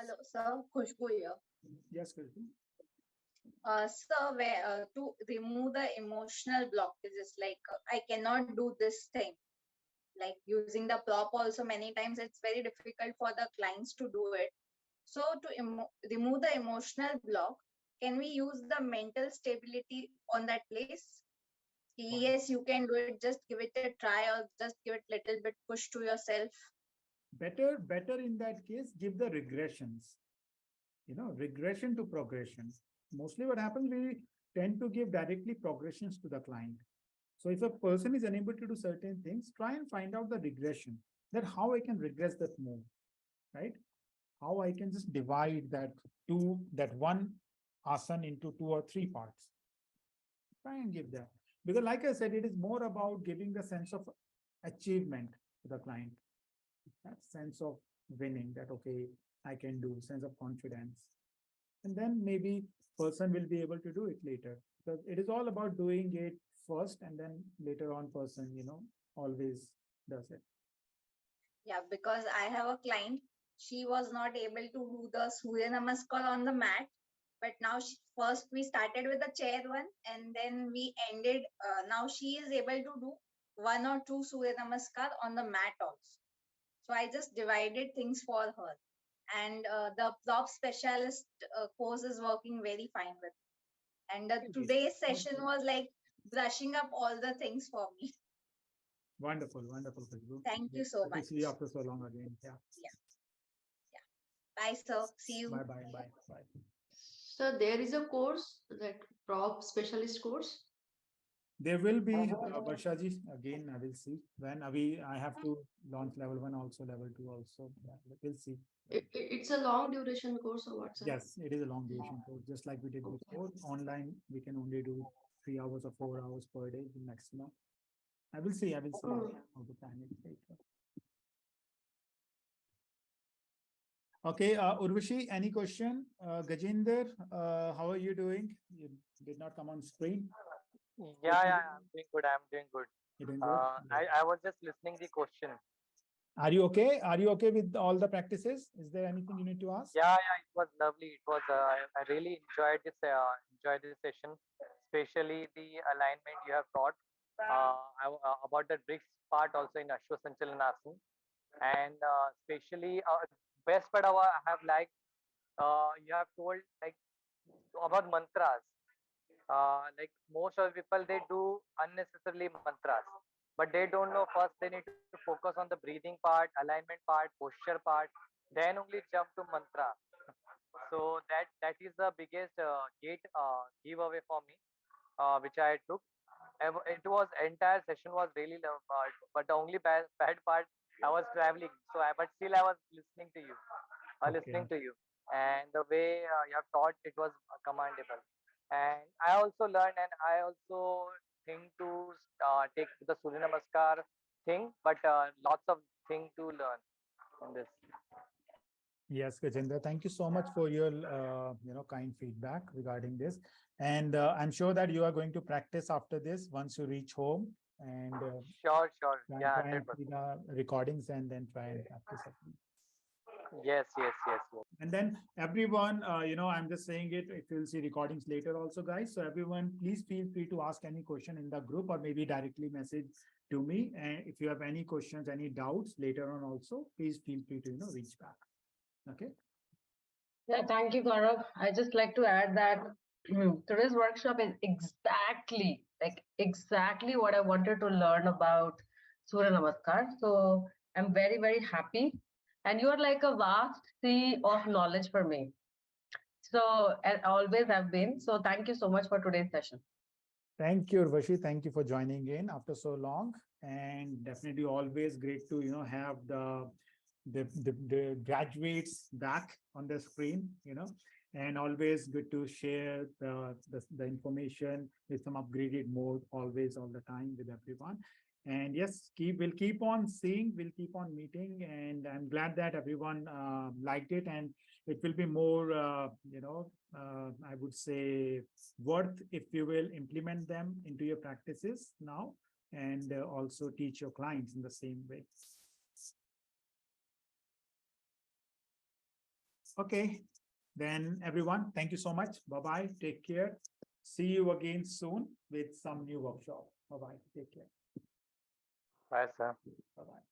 Hello, sir. Khushbu here. Yes, Khushbu. Sir, to remove the emotional blockages, like I cannot do this thing, like using the prop also many times it's very difficult for the clients to do it. So to remove the emotional block, can we use the mental stability on that place? Yes, you can do it. Just give it a try or just give it little bit push to yourself. Better in that case, give the regressions, regression to progression. Mostly what happens, we tend to give directly progressions to the client. So if a person is unable to do certain things, try and find out the regression, that how I can regress that move, right? How I can just divide that one asana into 2 or 3 parts. Try and give that. Because like I said, it is more about giving the sense of achievement to the client. That sense of winning, that okay, I can do, sense of confidence. And then maybe person will be able to do it later. Because it is all about doing it first and then later on person, always does it. Yeah, because I have a client, she was not able to do the Surya Namaskar on the mat, but now first we started with the chair one and then we ended, now she is able to do 1 or 2 Surya Namaskar on the mat also. So I just divided things for her. And the prop specialist course is working very fine with. And today's session was like brushing up all the things for me. Wonderful, wonderful. Thank you so much. See you after so long again. Yeah. Bye, sir. See you. Bye. So there is a course, that prop specialist course. There will be, Varshaji, again, I will see when I have to launch level 1 also, level 2 also. Yeah, we'll see. It's a long duration course or what, sir? Yes, it is a long duration course. Just like we did before, online, we can only do 3 hours or 4 hours per day maximum. I will see how to plan it later. Okay, Urvashi, any question? Gajendra, how are you doing? You did not come on screen. Yeah, I'm doing good. You're doing good? I was just listening the question. Are you okay? Are you okay with all the practices? Is there anything you need to ask? Yeah, it was lovely. It was I really enjoyed this session, especially the alignment you have taught about the bricks part also in Ashwa Sanchalanasana, and especially best part I have liked you have told like about mantras. Like most of the people, they do unnecessarily mantras, but they don't know first they need to focus on the breathing part, alignment part, posture part, then only jump to mantra. So that is the biggest gate giveaway for me, which I took. It was entire session was really but the only bad part, I was traveling, but still I was listening to you, and the way you have taught, it was commendable. And I also learned, and I also think to take the Surya Namaskar thing, but lots of thing to learn in this. Yes, Gajendra, thank you so much for your kind feedback regarding this. And I'm sure that you are going to practice after this once you reach home. And sure. Yeah, try and see the recordings and then try and practice. Yes. And then everyone, I'm just saying it, if you'll see recordings later also, guys. So everyone, please feel free to ask any question in the group or maybe directly message to me. And if you have any questions, any doubts later on also, please feel free to, reach back. Okay. Yeah, thank you, Gaurav. I just like to add that today's workshop is exactly what I wanted to learn about Surya Namaskar. So I'm very, very happy. And you are like a vast sea of knowledge for me. So, and always have been. So thank you so much for today's session. Thank you, Urvashi. Thank you for joining in after so long. And definitely always great to, have the graduates back on the screen, and always good to share the information with some upgraded mode always, all the time with everyone. And yes, we'll keep on seeing, we'll keep on meeting, and I'm glad that everyone liked it, and it will be more, I would say, worth if you will implement them into your practices now, and also teach your clients in the same way. Okay, then everyone, thank you so much. Bye-bye. Take care. See you again soon with some new workshop. Bye-bye. Take care. Bye, sir. Bye-bye.